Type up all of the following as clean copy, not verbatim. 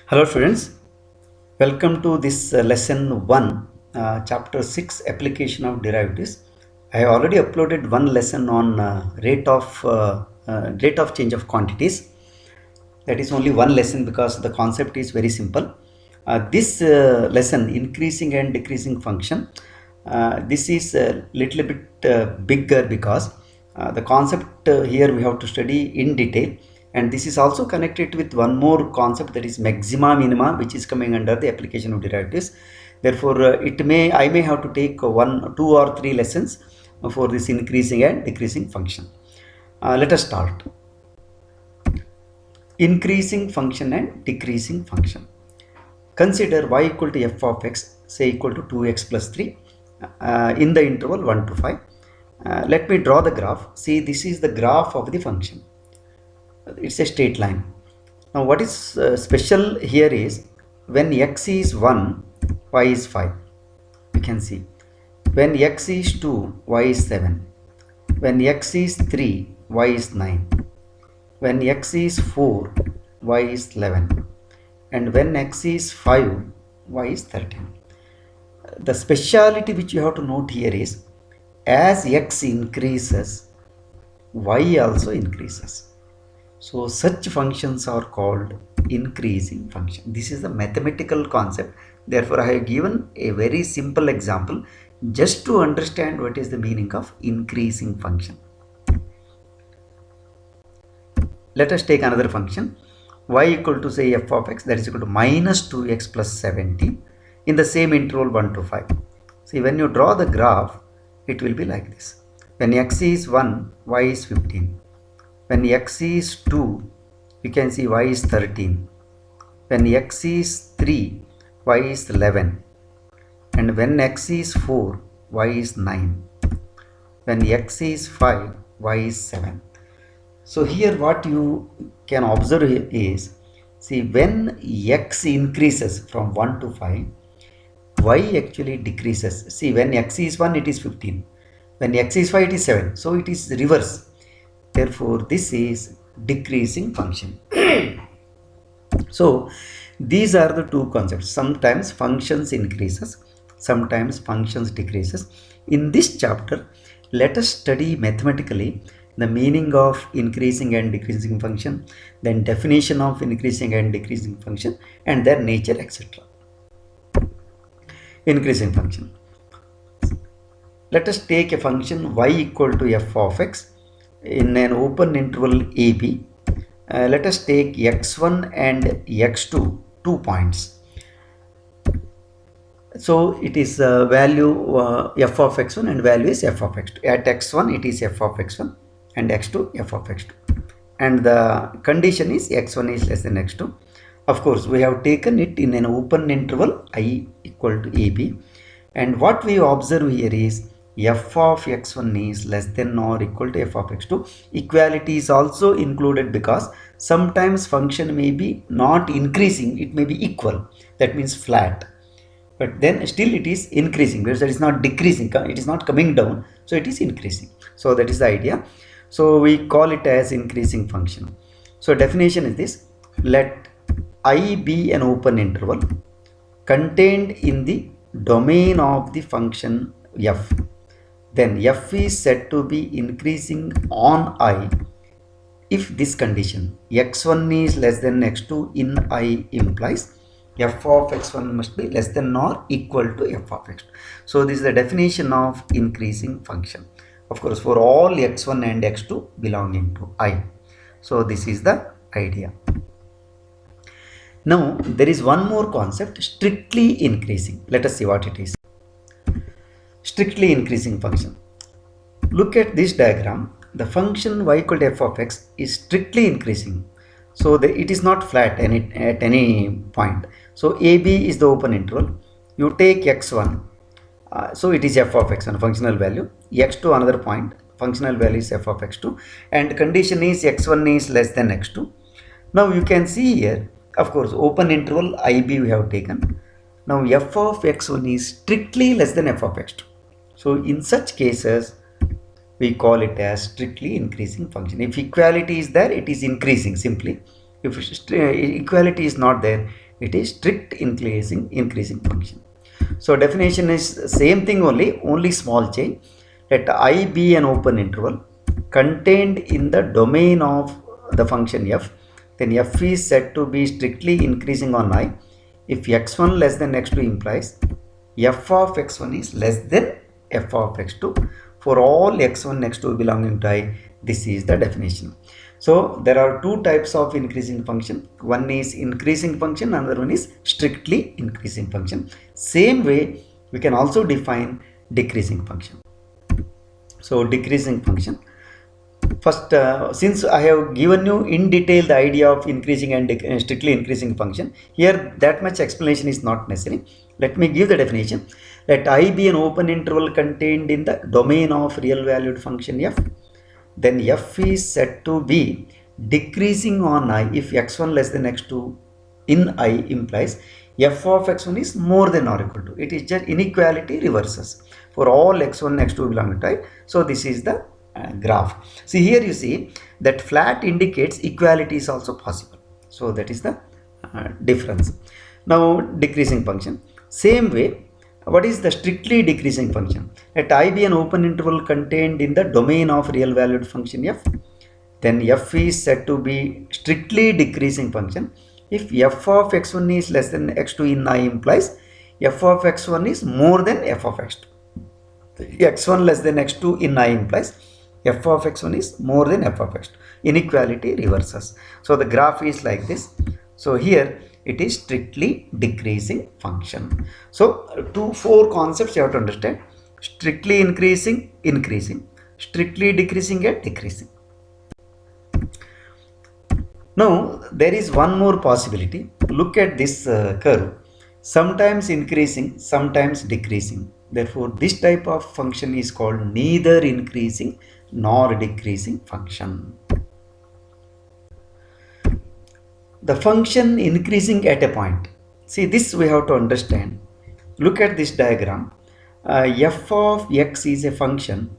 Hello students, welcome to this lesson 1, chapter 6, application of derivatives. I have already uploaded one lesson on rate of change of quantities. That is only one lesson because the concept is very simple. This lesson, increasing and decreasing function, this is a little bit bigger because the concept here we have to study in detail, and this is also connected with one more concept, that is maxima minima, which is coming under the application of derivatives. Therefore I may have to take one, two or three lessons for this increasing and decreasing function. Let us start. Increasing function and decreasing function. Consider y equal to f of x, say equal to 2x plus 3 in the interval 1 to 5. Let me draw the graph. See, this is the graph of the function. It's a straight line. Now what is special here is when x is 1, y is 5. You can see when x is 2, y is 7. When x is 3, y is 9. When x is 4, y is 11. And when x is 5, y is 13. The speciality which you have to note here is as x increases, y also increases. So such functions are called increasing function. This is the mathematical concept. Therefore I have given a very simple example just to understand what is the meaning of increasing function. Let us take another function, y equal to say f of x, that is equal to minus 2x plus 17 in the same interval 1 to 5. See, when you draw the graph, it will be like this. When x is 1, y is 15. When x is 2, you can see y is 13. When x is 3, y is 11. And when x is 4, y is 9. When x is 5, y is 7. So here what you can observe is, see, when x increases from 1 to 5, y actually decreases. See, when x is 1, it is 15. When x is 5, it is 7. So it is reverse. Therefore, this is decreasing function. So these are the two concepts. Sometimes functions increases, sometimes functions decreases. In this chapter, let us study mathematically the meaning of increasing and decreasing function, then definition of increasing and decreasing function, and their nature, etc. Increasing function. Let us take a function y equal to f of x in an open interval ab. Let us take x1 and x2, 2 points. So it is value f of x1 and value is f of x2. At x1 it is f of x1 and x2 f of x2, and the condition is x1 is less than x2. Of course, we have taken it in an open interval I equal to ab, and what we observe here is f of x1 is less than or equal to f of x2. Equality is also included because sometimes function may be not increasing, it may be equal, that means flat, but then still it is increasing because it is not decreasing, it is not coming down, so it is increasing. So that is the idea. So we call it as increasing function. So definition is this: let I be an open interval contained in the domain of the function f. Then f is said to be increasing on I if this condition x1 is less than x2 in I implies f of x1 must be less than or equal to f of x2. So this is the definition of increasing function. Of course, for all x1 and x2 belonging to I. So this is the idea. Now there is one more concept, strictly increasing. Let us see what it is. Strictly increasing function. Look at this diagram. The function y equal to f of x is strictly increasing. So it is not flat at any point. So AB is the open interval. You take x1. So it is f of x1 functional value, x2 another point, functional value is f of x2, and condition is x1 is less than x2. Now you can see here, of course, open interval IB we have taken. Now f of x1 is strictly less than f of x2. So in such cases we call it as strictly increasing function. If equality is there, it is increasing simply. If equality is not there, it is strict increasing function. So definition is same thing, only small change. Let I be an open interval contained in the domain of the function f, then f is said to be strictly increasing on I if x1 less than x2 implies f of x1 is less than f of x2 for all x1 x2 belonging to I. This is the definition. So there are two types of increasing function. One is increasing function, another one is strictly increasing function. Same way we can also define decreasing function. So decreasing function, first since I have given you in detail the idea of increasing and strictly increasing function, here that much explanation is not necessary. Let me give the definition. Let I be an open interval contained in the domain of real valued function f, then f is said to be decreasing on I if x1 less than x2 in I implies f of x1 is more than or equal to. It is just inequality reverses for all x1 x2 belonging to I. So this is the graph. See, here you see that flat indicates equality is also possible. So that is the difference. Now decreasing function, same way. What is the strictly decreasing function? Let I be an open interval contained in the domain of real valued function f, then f is said to be strictly decreasing function if f of x1 is less than x2 in I implies f of x1 is more than f of x2. x1 less than x2 in I implies f of x1 is more than f of x2. Inequality reverses. So the graph is like this. So here it is strictly decreasing function. So 4 concepts you have to understand: strictly increasing, strictly decreasing and decreasing. Now there is one more possibility. Look at this curve, sometimes increasing, sometimes decreasing. Therefore this type of function is called neither increasing nor decreasing function. The function increasing at a point. See, this we have to understand. Look at this diagram. F of x is a function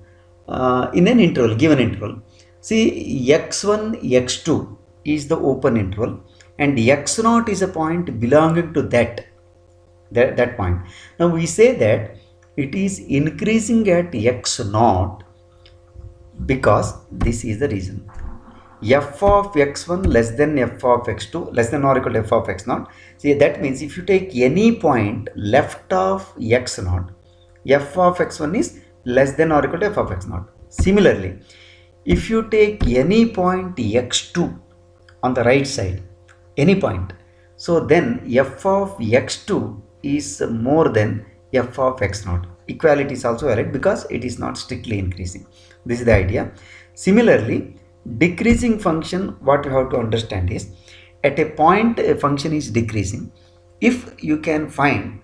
in an interval, given interval. See, x1, x2 is the open interval and x0 is a point belonging to that point. Now we say that it is increasing at x0 because this is the reason. F of x1 less than f of x2 less than or equal to f of x0. See, that means if you take any point left of x0, f of x1 is less than or equal to f of x0. Similarly, if you take any point x2 on the right side, any point, so then f of x2 is more than f of x0. Equality is also valid because it is not strictly increasing. This is the idea. Similarly, decreasing function, what you have to understand is, at a point a function is decreasing if you can find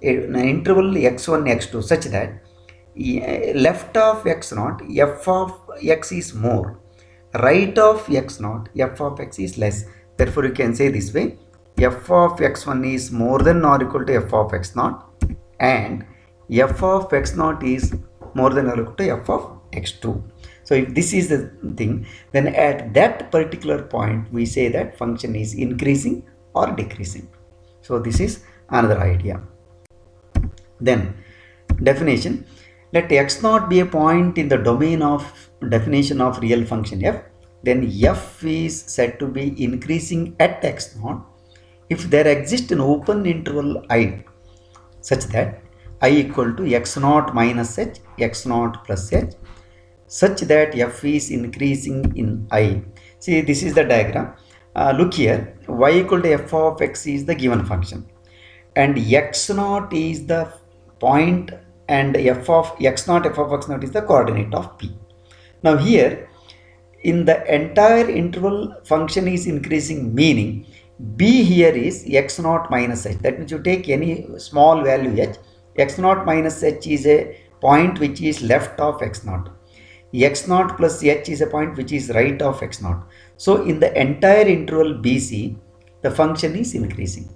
an interval x1 x2 such that left of x0 f of x is more, right of x0 f of x is less. Therefore you can say this way: f of x1 is more than or equal to f of x0 and f of x0 is more than or equal to f of x2. So if this is the thing, then at that particular point we say that function is increasing or decreasing. So this is another idea. Then definition: let x0 be a point in the domain of definition of real function f, then f is said to be increasing at x0 if there exists an open interval I such that I equal to x0 minus h, x0 plus h, such that f is increasing in I. See, this is the diagram. Look here, y equal to f of x is the given function and x0 is the point and f of x0 f of x0 is the coordinate of P. Now here in the entire interval function is increasing, meaning B here is x0 minus h. That means you take any small value h, x0 minus h is a point which is left of x0. x0 plus h is a point which is right of x0. So in the entire interval BC, the function is increasing.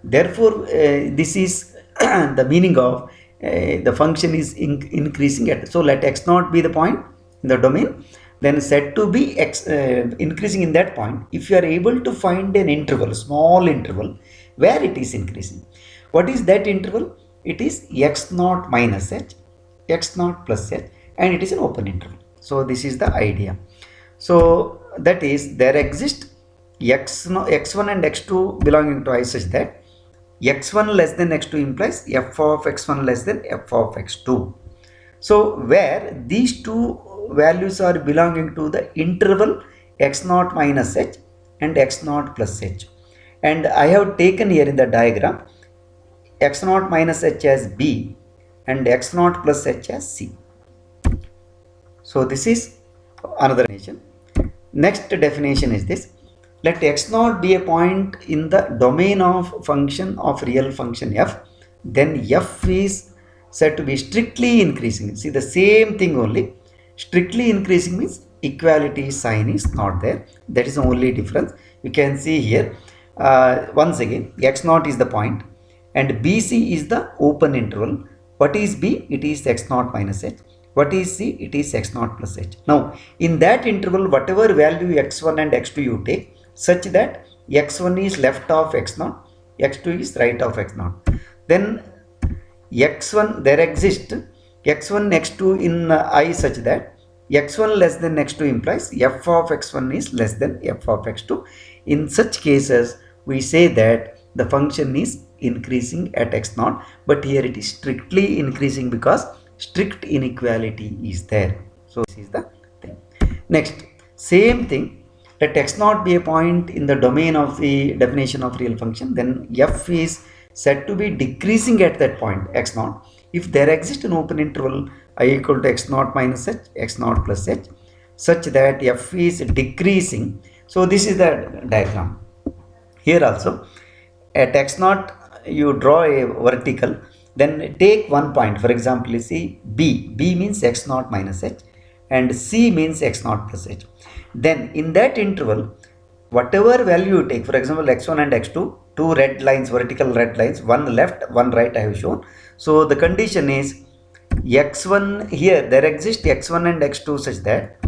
Therefore, this is the meaning of the function is increasing at. So let x0 be the point in the domain then said to be increasing in that point if you are able to find an interval, small interval, where it is increasing. What is that interval? It is x naught minus h, x naught plus h, and it is an open interval. So this is the idea. So that is, there exist x1 and x2 belonging to I such that x1 less than x2 implies f of x1 less than f of x2. So where these two values are belonging to the interval x0 minus h and x0 plus h, and I have taken here in the diagram x0 minus h as b and x0 plus h as c. So this is another definition. Next definition is this: let x0 be a point in the domain of function of real function f, then f is said to be strictly increasing. See, the same thing only. Strictly increasing means equality sign is not there. That is the only difference. You can see here once again x0 is the point and bc is the open interval. What is b? It is x0 minus h. What is c? It is x0 plus h. Now in that interval, whatever value x1 and x2 you take, such that x1 is left of x0, x2 is right of x0, then x1 there exists x1 x2 in I such that x1 less than x2 implies f of x1 is less than f of x2. In such cases we say that the function is increasing at x0, but here it is strictly increasing because strict inequality is there. So this is the thing. Next, same thing, let x0 be a point in the domain of the definition of real function, then f is said to be decreasing at that point x0 if there exists an open interval I equal to x0 minus h, x0 plus h, such that f is decreasing. So this is the diagram. Here also at x0 you draw a vertical, then take one point. For example, you see b means x0 minus h and c means x0 plus h. Then in that interval, whatever value you take, for example x1 and x2, two red lines, vertical red lines, one left, one right I have shown. So the condition is x1, here there exists x1 and x2 such that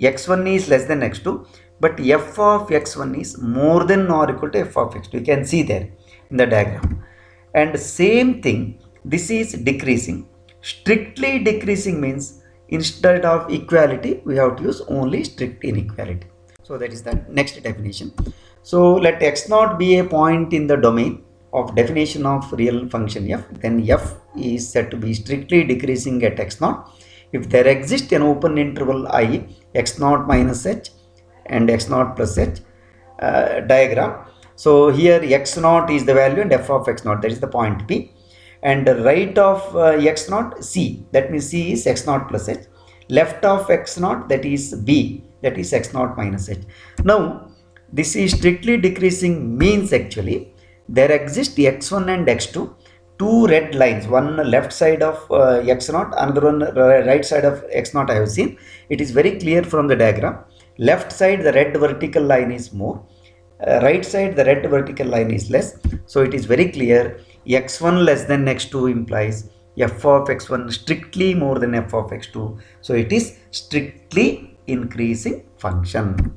x1 is less than x2, but f of x1 is more than or equal to f of x2. You can see there in the diagram. And same thing, this is decreasing. Strictly decreasing means instead of equality we have to use only strict inequality. So that is the next definition. So let x0 be a point in the domain of definition of real function f, then f is said to be strictly decreasing at x0 if there exists an open interval I, x0 minus h and x0 plus h diagram. So here x0 is the value and f of x0, that is the point P, and right of x0 c, that means c is x0 plus h, left of x0 that is b, that is x0 minus h. Now this is strictly decreasing means actually there exist x1 and x2, two red lines, one left side of x0, another one right side of x0 I have seen. It is very clear from the diagram. Left side the red vertical line is more, right side the red vertical line is less. So it is very clear x1 less than x2 implies f of x1 strictly more than f of x2. So it is strictly increasing function,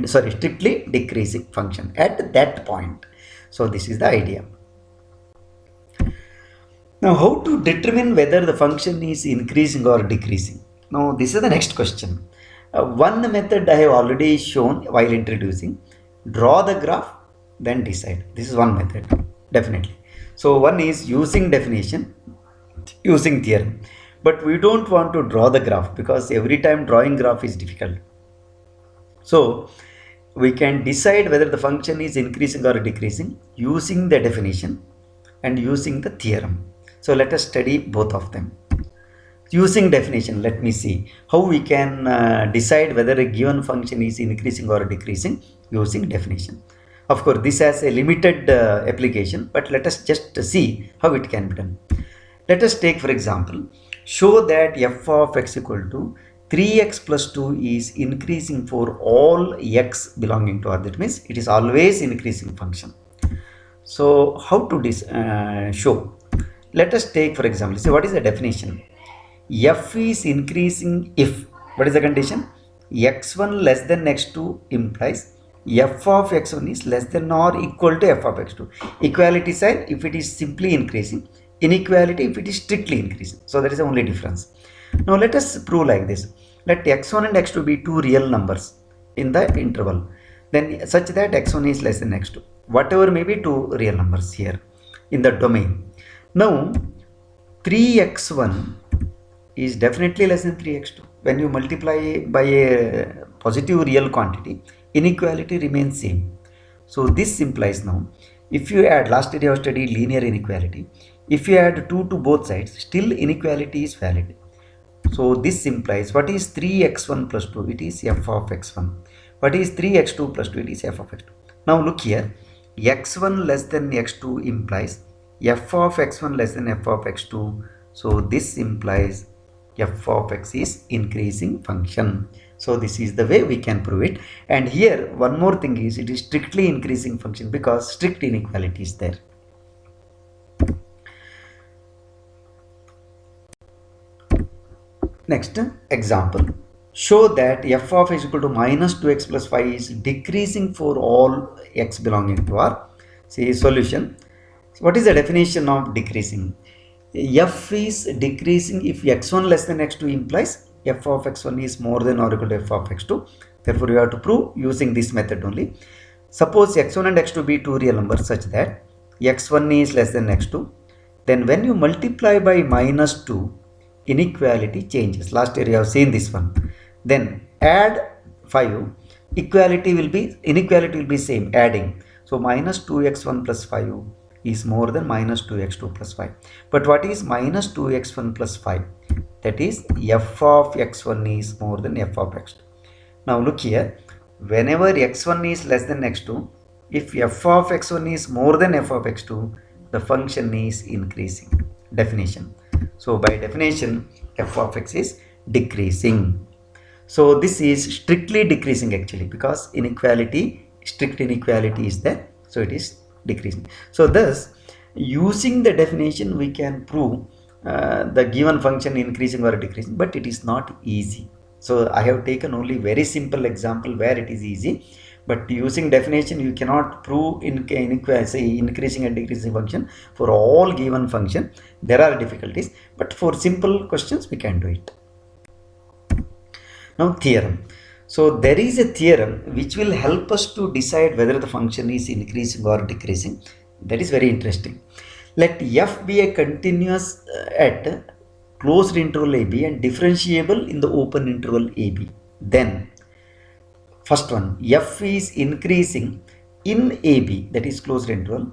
strictly decreasing function at that point. So this is the idea. Now how to determine whether the function is increasing or decreasing? Now this is the next question. One method I have already shown while introducing. Draw the graph, then decide. This is one method, definitely. So one is using definition, using theorem. But we don't want to draw the graph because every time drawing graph is difficult. So we can decide whether the function is increasing or decreasing using the definition and using the theorem. So let us study both of them. Using definition, let me see how we can decide whether a given function is increasing or decreasing using definition. Of course, this has a limited application, but let us just see how it can be done. Let us take, for example, show that f of x equal to 3x plus 2 is increasing for all x belonging to R. That means it is always increasing function. So how to show? Let us take, for example, see what is the definition? F is increasing if, what is the condition? x1 less than x2 implies f of x1 is less than or equal to f of x2. Equality sign if it is simply increasing, inequality if it is strictly increasing. So that is the only difference. Now let us prove like this. Let x1 and x2 be two real numbers in the interval, then such that x1 is less than x2. Whatever may be two real numbers here in the domain. Now 3x1 is definitely less than 3x2. When you multiply by a positive real quantity, inequality remains same. So this implies now, if you add, last year you have studied linear inequality, if you add 2 to both sides, still inequality is valid. So this implies, what is 3x1 plus 2? It is f of x1. What is 3x2 plus 2? It is f of x2. Now look here, x1 less than x2 implies f of x1 less than f of x2. So this implies f of x is increasing function. So this is the way we can prove it. And here one more thing is, it is strictly increasing function because strict inequality is there. Next example, show that f of x equal to minus 2x plus 5 is decreasing for all x belonging to R. See solution. What is the definition of decreasing? F is decreasing if x1 less than x2 implies f of x1 is more than or equal to f of x2. Therefore, you have to prove using this method only. Suppose x1 and x2 be two real numbers such that x1 is less than x2. Then when you multiply by minus 2, inequality changes. Last year you have seen this one. Then add 5, inequality will be same, adding. So minus 2x1 plus 5 is more than minus 2x2 plus 5. But what is minus 2x1 plus 5? That is f of x1 is more than f of x2. Now look here, whenever x1 is less than x2, if f of x1 is more than f of x2, the function is increasing. Definition. So by definition, f of x is decreasing. So this is strictly decreasing actually, because strict inequality is there. So it is decreasing. So thus, using the definition, we can prove the given function increasing or decreasing, but it is not easy. So I have taken only very simple example where it is easy, but using definition you cannot prove inequality, increasing and decreasing function for all given function. There are difficulties, but for simple questions we can do it. Now theorem. So there is a theorem which will help us to decide whether the function is increasing or decreasing. That is very interesting. Let f be a continuous at closed interval AB and differentiable in the open interval AB. Then first one, f is increasing in AB, that is closed interval,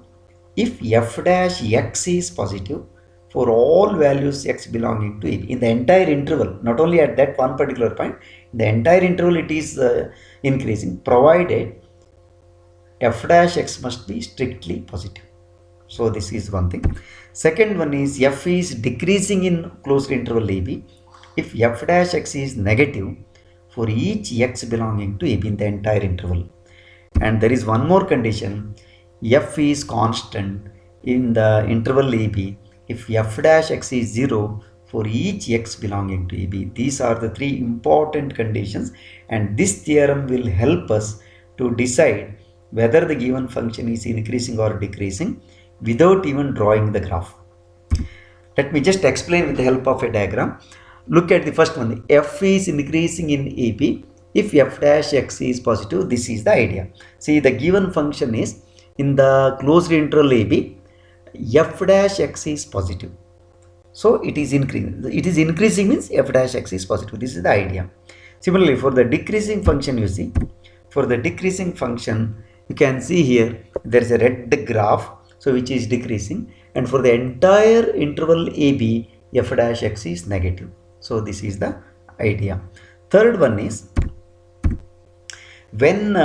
if f dash x is positive for all values x belonging to AB in the entire interval, not only at that one particular point, the entire interval it is increasing, provided f dash x must be strictly positive. So this is one thing. Second one is f is decreasing in closed interval AB if f dash x is negative for each x belonging to AB in the entire interval. And there is one more condition, f is constant in the interval AB if f dash x is 0 for each x belonging to AB. These are the three important conditions, and this theorem will help us to decide whether the given function is increasing or decreasing without even drawing the graph. Let me just explain with the help of a diagram. Look at the first one, f is increasing in AB if f dash x is positive. This is the idea. See, the given function is in the closed interval AB, f dash x is positive. So it is increasing. It is increasing means f dash x is positive. This is the idea. Similarly, for the decreasing function, you see, for the decreasing function, you can see here there is a red graph, so which is decreasing, and for the entire interval AB, f dash x is negative. So this is the idea. Third one is when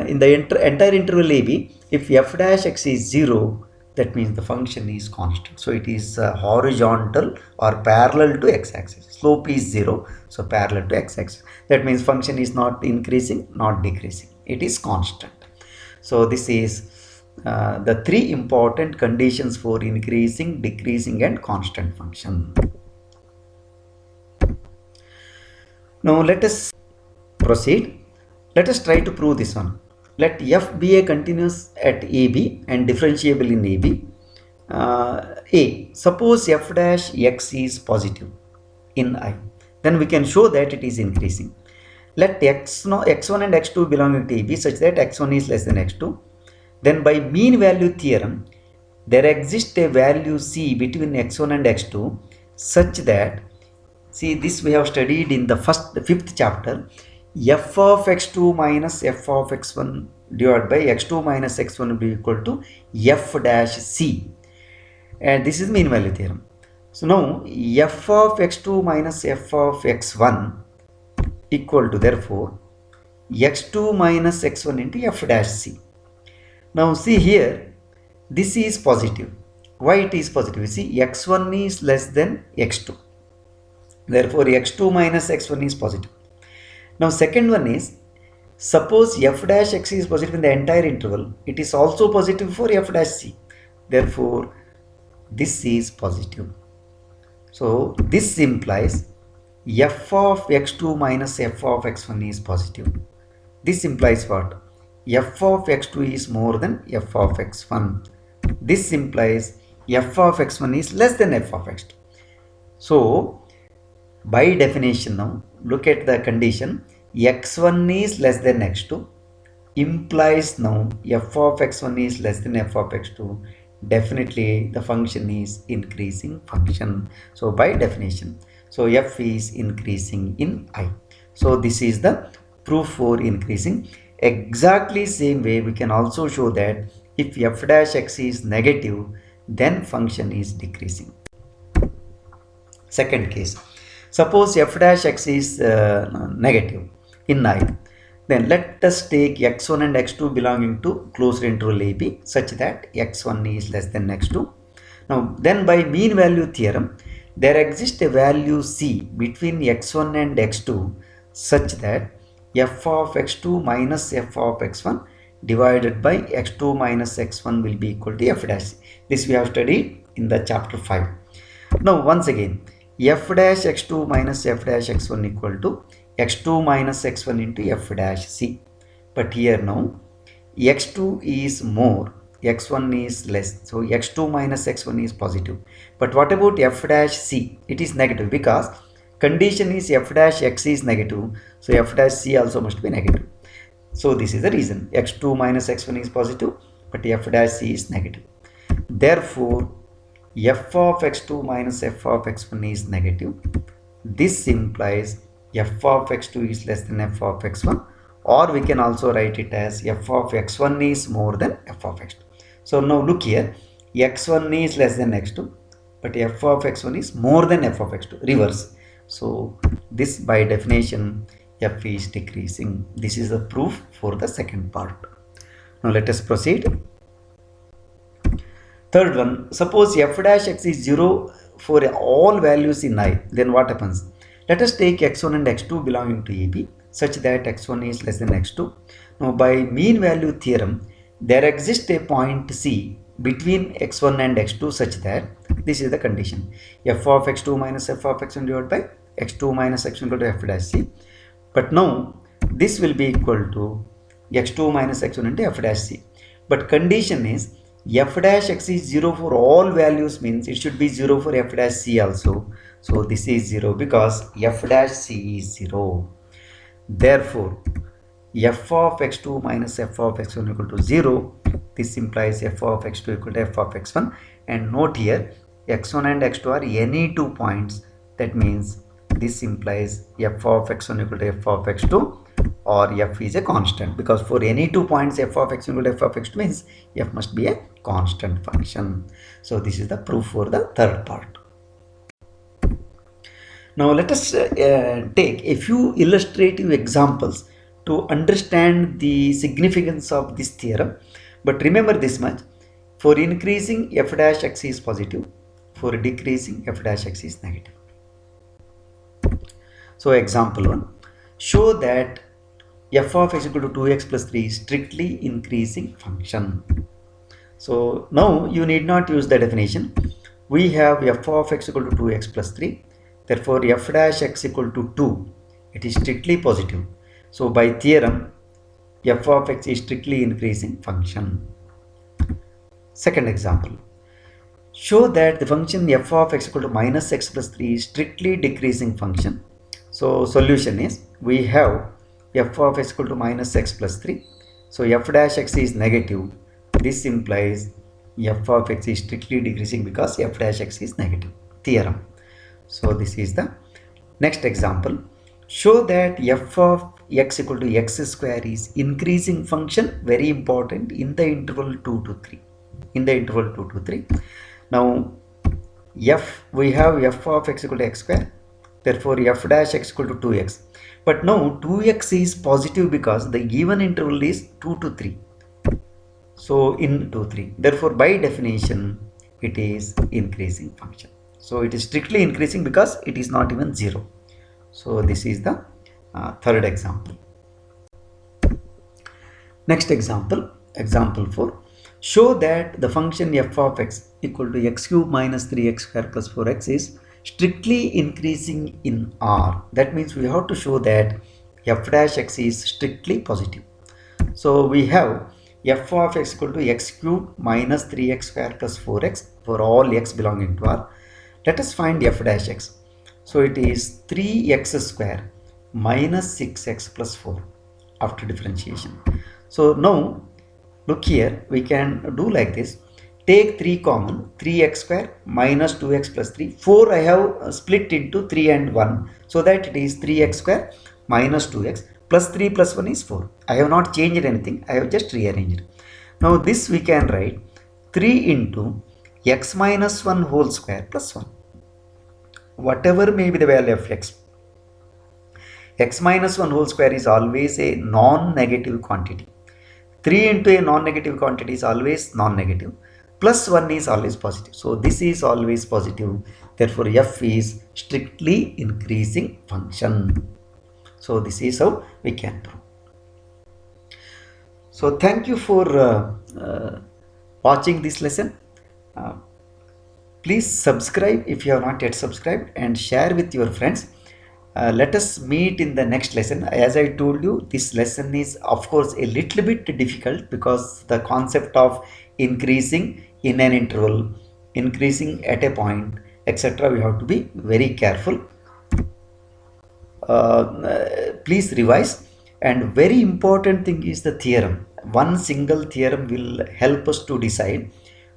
in the entire interval AB, if f dash x is 0, that means the function is constant. So it is horizontal or parallel to x-axis. Slope is 0, so parallel to x-axis. That means function is not increasing, not decreasing. It is constant. So this is the three important conditions for increasing, decreasing and constant function. Now let us proceed. Let us try to prove this one. Let f be a continuous at AB and differentiable in AB. Suppose f dash x is positive in I, then we can show that it is increasing. Let x1 and x2 belonging to AB such that x1 is less than x2. Then by mean value theorem, there exists a value C between x1 and x2 such that, see, this we have studied in the fifth chapter, f of x2 minus f of x1 divided by x2 minus x1 will be equal to f dash C, and this is mean value theorem. So now f of x2 minus f of x1 equal to, therefore, x2 minus x1 into f dash C. Now see here, this is positive. Why it is positive? You see, x1 is less than x2. Therefore, x2 minus x1 is positive. Now second one is, suppose f dash x is positive in the entire interval, it is also positive for f dash C. Therefore, this is positive. So this implies f of x2 minus f of x1 is positive. This implies what? F of x2 is more than f of x1. This implies f of x1 is less than f of x2. So by definition, now look at the condition, x1 is less than x2 implies now f of x1 is less than f of x2. Definitely the function is increasing function. So by definition, so f is increasing in I. So this is the proof for increasing. Exactly same way we can also show that if f dash x is negative, then function is decreasing. Second case, suppose f dash x is negative in I, then let us take x1 and x2 belonging to closed interval AB such that x1 is less than x2. Now then by mean value theorem, there exists a value C between x1 and x2 such that f of x2 minus f of x1 divided by x2 minus x1 will be equal to f dash. This we have studied in the chapter 5. Now once again, f dash x2 minus f dash x1 equal to x2 minus x1 into f dash C. But here now x2 is more, x1 is less, so x2 minus x1 is positive. But what about f dash C? It is negative because condition is f dash x is negative, so f dash C also must be negative. So this is the reason x2 minus x1 is positive, but f dash C is negative. Therefore f of x2 minus f of x1 is negative. This implies f of x2 is less than f of x1, or we can also write it as f of x1 is more than f of x2. So now look here, x1 is less than x2, but f of x1 is more than f of x2, reverse. So this by definition f is decreasing. This is the proof for the second part. Now let us proceed. Third one, suppose f dash x is 0 for all values in I, then what happens? Let us take x1 and x2 belonging to AB such that x1 is less than x2. Now by mean value theorem, there exists a point C between x1 and x2 such that, this is the condition, f of x2 minus f of x1 divided by x2 minus x1 equal to f dash C. But now this will be equal to x2 minus x1 into f dash C. But condition is f dash x is 0 for all values, means it should be 0 for f dash C also. So this is 0 because f dash C is 0. Therefore f of x2 minus f of x1 equal to 0. This implies f of x2 equal to f of x1. And note here, x1 and x2 are any 2 points. That means this implies f of x1 equal to f of x2, or f is a constant, because for any 2 points f of x1 equal to f of x2 means f must be a constant function. So this is the proof for the third part. Now let us take a few illustrative examples to understand the significance of this theorem. But remember this much, for increasing f dash x is positive, for decreasing f dash x is negative. So example 1, show that f of x equal to 2x plus 3 is strictly increasing function. So now you need not use the definition. We have f of x equal to 2x plus 3. Therefore f dash x equal to 2. It is strictly positive. So by theorem, f of x is strictly increasing function. Second example. Show that the function f of x equal to minus x plus 3 is strictly decreasing function. So solution is, we have f of x equal to minus x plus 3. So f dash x is negative. This implies f of x is strictly decreasing because f dash x is negative. Theorem. So this is the next example. Show that f of x equal to x square is increasing function, very important, in the interval 2 to 3. In the interval 2 to 3. Now we have f of x equal to x square, therefore f dash x equal to 2x. But now 2x is positive because the given interval is 2 to 3. So in 2, 3, therefore by definition it is increasing function. So it is strictly increasing because it is not even 0. So this is the third example. Next example, example 4. Show that the function f of x equal to x cube minus 3x square plus 4x is strictly increasing in R. That means we have to show that f dash x is strictly positive. So we have f of x equal to x cube minus 3x square plus 4x for all x belonging to R. Let us find f dash x. So it is 3x square minus 6x plus 4 after differentiation. So now look here, we can do like this. Take 3 common, 3x square minus 2x plus 3. 4 I have split into 3 and 1. So that it is 3x square minus 2x plus 3 plus 1 is 4. I have not changed anything. I have just rearranged. Now this we can write 3 into x minus 1 whole square plus 1. Whatever may be the value of x. X minus 1 whole square is always a non-negative quantity. 3 into a non-negative quantity is always non-negative. Plus 1 is always positive. So this is always positive. Therefore f is strictly increasing function. So this is how we can prove. So thank you for watching this lesson. Please subscribe if you have not yet subscribed and share with your friends. Let us meet in the next lesson. As I told you, this lesson is of course a little bit difficult because the concept of increasing in an interval, increasing at a point, etc. we have to be very careful. Please revise, and very important thing is the theorem. One single theorem will help us to decide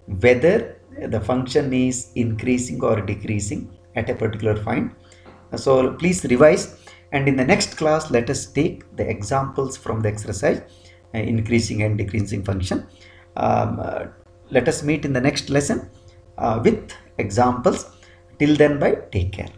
whether the function is increasing or decreasing at a particular point. So please revise, and in the next class let us take the examples from the exercise increasing and decreasing function. Let us meet in the next lesson with examples. Till then, bye, take care.